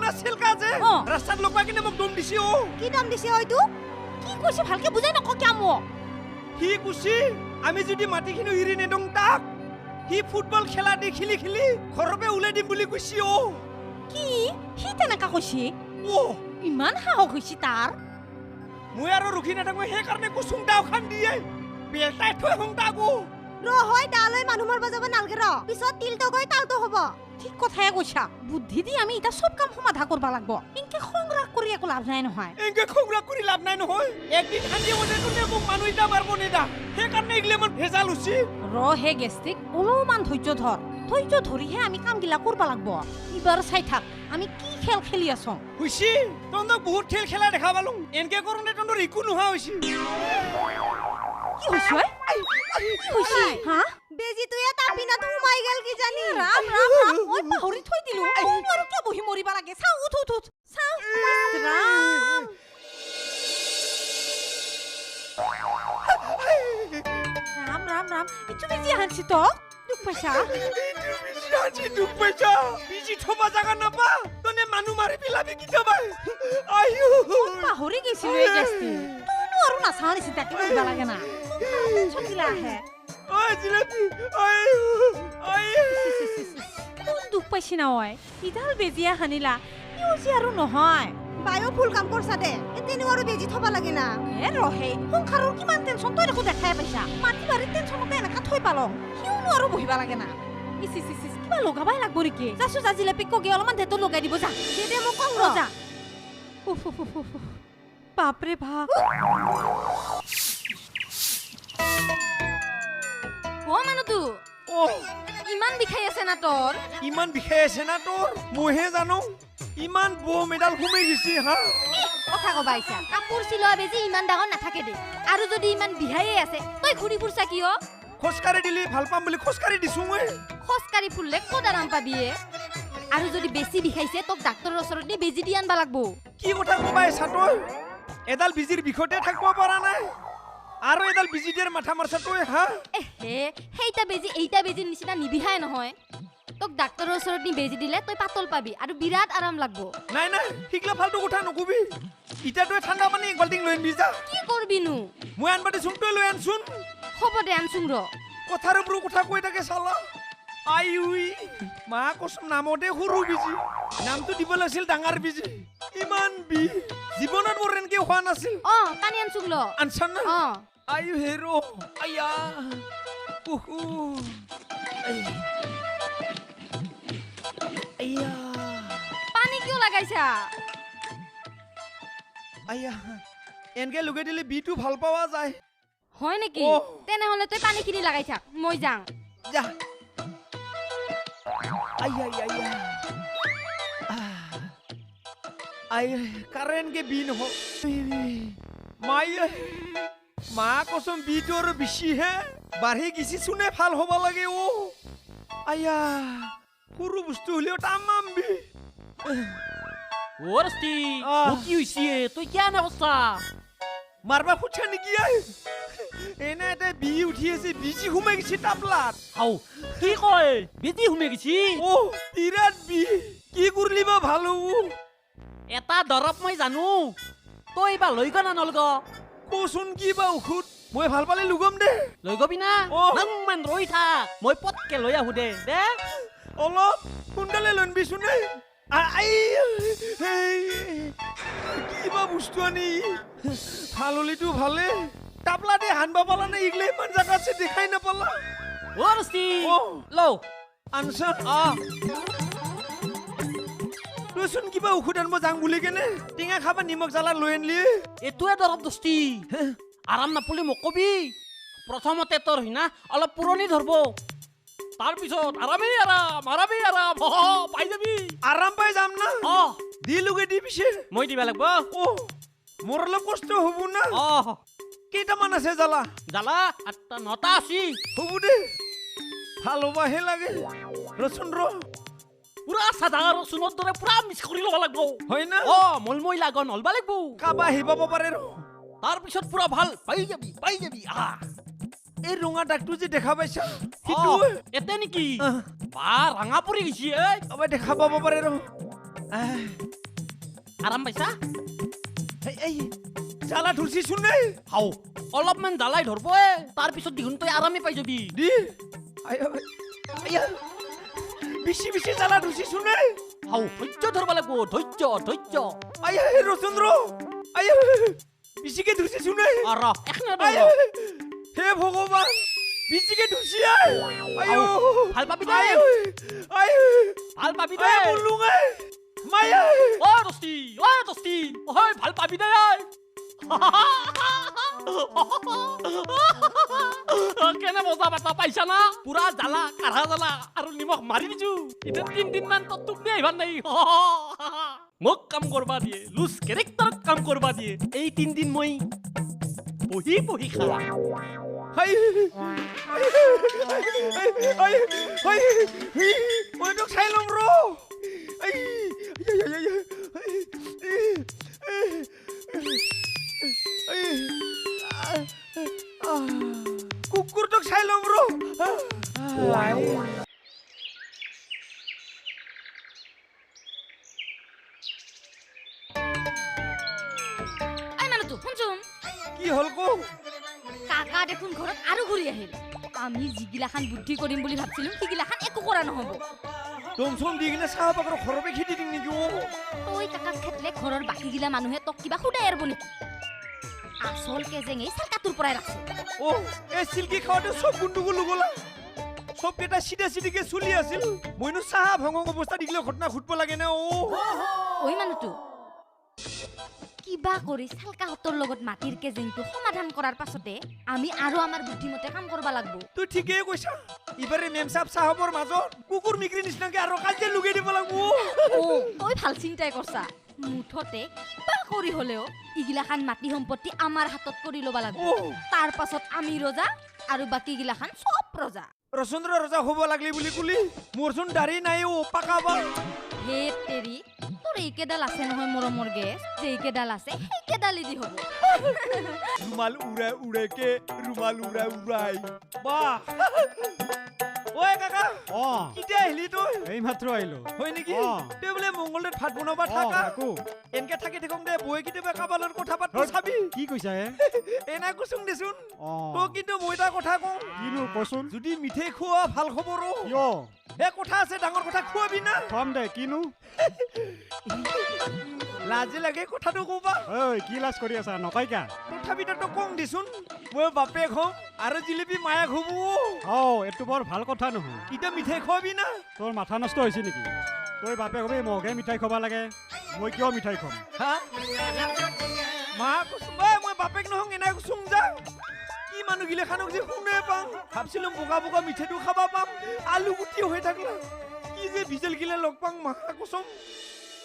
নাছিল কাজে ৰাস্তাত লগাই কিনে মোক দম দিছি ও কি নাম দিছে হয়তো কি কৈছে ভালকে বুজাই নক কিয়া মো হি কুছি আমি যদি মাটিখিনি হিৰি নেদং তাক হি ফুটবল খেলা দি খেলি খেলি ঘৰবে উলাই দিম বুলি কৈছি ও কি হি তেনেকা কৈছে ও ইমান সাহস হৈছে তাৰ মই আৰু ৰখি নাথাকো সেইকাৰণে কুচুং দাও খান দিয়ে বেলটাই থৈ হং তাকো হয় ডালৈ মানুহ মাৰব যাব নালগে পিছত তিলটো গৈ তালটো হ'ব ঠিক কথাই কৈছা বুদ্ধি দি আমি এটা সব কাম সমাধা কৰবা লাগব ইনকে সংগ্ৰহ কৰি একো লাভ নাই নহয় এংকে খংৰা কৰি লাভ নাই নহয় একদিন হাঁজি মনে কোনে মোক মানুহ এটা মাৰব নেদা সেইকাৰণে এগলে মান ভেজাল হৈছে হে গেষ্টিক অলপমান ধৈৰ্য ধৰিহে আমি কামগিলা কৰবা লাগব ইবাৰ চাই থাক আমি কি খেল খেলি আছো হৈছে তন্দক বহুত খেল খেলা দেখা পালো এনকে কৰোঁতে তন্দৰ একো নোহোৱা হৈছে কি হৈছে হা বেজিটোয়ে তাপিনাত সোমাই গেল কি জানি ৰাম মই পাহৰি থৈ দিলো আৰু কিয় বহি মৰিবা লাগে চাও উঠ চাও ৰাম ইটো বেজি হানছি তো দুখ পাইছা বিজি থবা জাগা নাপা তনে মানুহ মাৰি পেলাবি কি থবা আয়ো পাহৰি গৈছিলো এই গেছটি তুনো আৰু নাচাও নিছি তাকে কৰিবা লাগে না চকিলা আহে ঐ জিলাপি আয়ো দুখ পাইছি না ঐ ইডাল বেজিয়া হানিলা ইউজি আৰু নহয় বায়ো ফুল কাম কৰছা দে এতেনো আৰু বেজি থবা লাগে না ৰহে সংসাৰৰ কিমান টেনচন তই দেখো দেখাই পাইছা মাটি বাৰী টেনচনতে এনেকা থৈ পালো কিয়নো আৰু বহিবা লাগে না কিবা লগাবাই লাগব নেকি যাছো যা জিলাপি কগে অলপমান দেতো লগাই দিব যা দে মোক কম যা বাপৰে বাপ ও মানুহটো ইমান বিষাই আছে না তোৰ মইহে জানো ইমান বো মেডাল ঘুমাই গৈছি হা কথা কবা আইছা কাপোৰ চিলোৱা বেজি ইমান ডাঙৰ নাথাকে দে আৰু যদি ইমান বিহায়ে আছে তই ঘূৰি ফুৰছা কিয় খোজকাঢ়ি দিলি ভাল পাম বুলি খোজকাঢ়ি দিছো মই খোজকাঢ়ি ফুৰলে ক'ত আৰাম পাবিয়ে আৰু যদি বেছি বিষাইছে তোক ডাক্তৰৰ ওচৰত নি বেজি দি আনবা লাগব কি কথা কবা আইছা তই এডাল বিজিৰ বিষতে থাকিব পৰা নাই আৰু এডাল বিজিৰ মাথা মাৰছা তই হা সেইটা বেজি এইটা বেজিৰ নিচিনা নিবিহাই নহয় তোক ডাক্তৰৰ ওচৰত নি বেজি দিলে তই পাতল পাবি আৰু বিৰাট আৰাম লাগব নাই হিগলা ফালতু কথা নকবি ইটা তই ঠাণ্ডা পানী এক বাল্টিং লৈ আনবি যা কি কৰবিনো মই আনবা দিছোন তই লৈ আনছোন হ'ব দে আনছোন কথাৰ ওপৰত কথা কৈ থাকে চালা আইউই মা কসম নামতে সৰু বিজি নামটো দিব লাগিছিল ডাঙৰ বিজি ইমান বি জীৱনত মোৰ এনেকে হোৱা নাছিল পানী আনছোন আনছান না আইউ হেৰো আয়া উহু আয়া পানী কিয় লাগাইছা আয়া এনেকে লগাই দিলে বিটো ভাল পাৱা যায় হয় নেকি তেনেহলে তই পানী কিনি লাগাই থাক মই যাং যা আয়া আয়া আয়া কারেন্ট কে বিন हो মা কসম বিটো আৰু বেছি হে বাঢ়ি গিছি শুনে ভাল হ'ব লাগে ও আয়া সৰু বস্তু হলেও তামাম বি ওরস্তি কি হইছে তুই কেন অবস্থা মারবা খুঁজছে নাকি এনে এটা বি উঠি আছে বিজি ঘুমাই গেছি টাপলাত হাও কি কয় বেজি হুমে গেছি ও বিরাট বি কি করলি বা ভালো এটা দৰব মই জানো তই বা লৈ গনা নলগ কোন কি বা ঔষধ মই ভাল পালে লুগম দে লৈ গবি না নংমান ৰৈ থাক মই পটকে লৈ আহো দে অলপ সোনকালে লনবি শুনে কি বা বস্তু আনি ভাল হলিতো ভালে টাপলা দে হানবা পালা না ইগলে ইমান জায়গা আছে দেখাই নাপালা ওরস্তি লো আনসার তুইচোন কিবা ঔষধ আনব যাং বুলি কেনে টিঙা খাবা নিমখ জ্বালা লৈ আনলি এটোৱে দৰব দস্তি আৰাম নাপলি মোক কবি প্ৰথমতে তোৰ হিনা অলপ পুৰণি ধৰব তাৰপিছত আৰামেই আৰাম পাই যাবি আৰাম পাই যাম না দি লগে দি পিছে মই দিবা লাগব মোৰ অলপ কষ্ট হ'ব না কেইটামান আছে জ্বালা 8টা 9টা আছে হ'ব দে ভাল হ'বাহে লাগে ৰচোন পুৰা সাদা ৰচুনৰ দৰে পুৰা মিক্স কৰি ল'ব লাগব হয় না মলমই লাগন নলবা লাগব কাবা আহিব পাৰে তাৰপিছত পুৰা ভাল পাই যাবি এই ৰঙা ডাকটো যে দেখা পাইছা এতে নেকি বা ৰঙা পৰি গৈছে আবাই দেখা পাব পাৰে আৰাম পাইছা এই জ্বালা ধৰিছিচোন নে হাও অলপমান জ্বালাই ধৰব তাৰপিছত দেখোন তই আৰামে পাই যাবি দি বেছি বেছি জ্বালা ধৰিছিচোন নে হাও ধৈৰ্য ধৰব লাগিব ধৈৰ্য ৰচন্দ্ৰ বেছিকে ধৰিছিচোন নে আৰ এখনে হে ভগৱান বেছিকে ধৰিছি ভাল পাবি দে ভাল পাবি দে মায়া দস্তি ভাল পাবি দে কেনে মজা পাতা পাইছা না পুৰা জ্বালা কাঢ়া জ্বালা আৰু নিমখ মাৰি দিছো এতিয়া 3 দিন মান তোক দিয়ে আহিবাৰ নাই মোক কাম কৰবা দিয়ে লুজ কেৰেক্টাৰত কাম কৰবা দিয়ে এই 3 দিন মই বহি খালা মই তোক চাই ল'ম কুকুৰটোক চাই ল'ম কি হ'ল কো কাকা দেখোন ঘৰত আৰু ঘূৰি আহিল আমি যিগিলাখান বুদ্ধি কৰিম বুলি ভাবছিলো সিগিলাখান একো কৰা নহ'ব দমচম দি কিনে চাহ পাকৰ ঘৰতে খেদি দিম নেকি তই কাকাক খেতলে ঘৰৰ বাকীগিলা মানুহে তোক কিবা সুদাই এৰব নেকি আচল কেজেং এই চাকাটোৰ পৰাই ৰাখছে এই চিল্কি খাওঁতে চব গুণ্ডুগুল গ'লা সব কেইটা চিধা চিধিকে চলি আছিল মইনো চাহ ভঙং অৱস্থা দেখিলে ঘটনা ঘুটব লাগে না ওই মানুহটো কিবা কৰি চালকাহঁতৰ লগত মাটিৰ কেজেংটো সমাধান কৰাৰ পাছতে আমি আৰু আমাৰ বুদ্ধিমতে কাম কৰিব লাগিব তুই ঠিকেই কৈছা ইবাৰে মেমসাব সাহেবৰ মাজত কুকুৰ মিক্ৰি নিচিনাকে আৰু কাজিয়া লুগাই দিব লাগিব তই ভাল চিন্তাই কৰছা মুঠতে কিবা কৰি হলেও ইগিলাখান মাটি সম্পত্তি আমাৰ হাতত কৰি ল'ব লাগিব তাৰ পাছত আমি ৰজা আৰু বাকীগিলাখান চব প্ৰজা ৰচন্দ্ৰ ৰজা হ'ব লাগলি বুলি কুলি মোৰচোন দাড়ি নাই পাকাবা হে তেৰি তোৰ এইকেডাল আছে নহয় মৰমৰ গেছ যেইকেডাল আছে সেইকেডালি দি হ'ব ৰুমাল উৰাকে ৰুমাল উৰাই বাহ ওই কাকা কিটা আহিলি তই এই মাত্ৰ আহিলো হয় নেকি তে বোলে মংগলদৈত ভাত বনাবা থাকা এনকে থাকি থাকোঁ দে বৈ কেতিয়াবা কাবালৰ কথা পাত চাবি কি কৈছা এনা কুচুং দেচোন তই কিন্তু মই এটা কথা কওঁ কিনো কচোন যদি মিঠে খোৱা ভাল খবৰ এ কথা আছে ডাঙৰ কথা খোৱাবি না খুৱাম দে কিনো লাজে লাগে কথাটো কবা ঐ কি লাজ কৰি আছা নকয়কা তথাপিতো তো কওঁ দেচোন মই বাপেক হ'ম আৰু জিলিপি মায়াক হ'ব এইটো বৰ ভাল কথা নহয় এতিয়া মিঠাই খোৱাবি না তোৰ মাথা নষ্ট হৈছে নেকি তই বাপেক হ'বি মগহে মিঠাই খোৱাব লাগে মই কিয় মিঠাই খুৱাম মা কৈছো মই বাপেক নহওঁ এনাই কৈছোং যা কি মানুহগিলাখানক যে শুনে পাম ভাবছিলো বোকা বোকা মিঠাইটো খাবা পাম আলু গুটি হৈ থাকলা কি যে বিজেল গিলা লগ পাং মা কৈছোং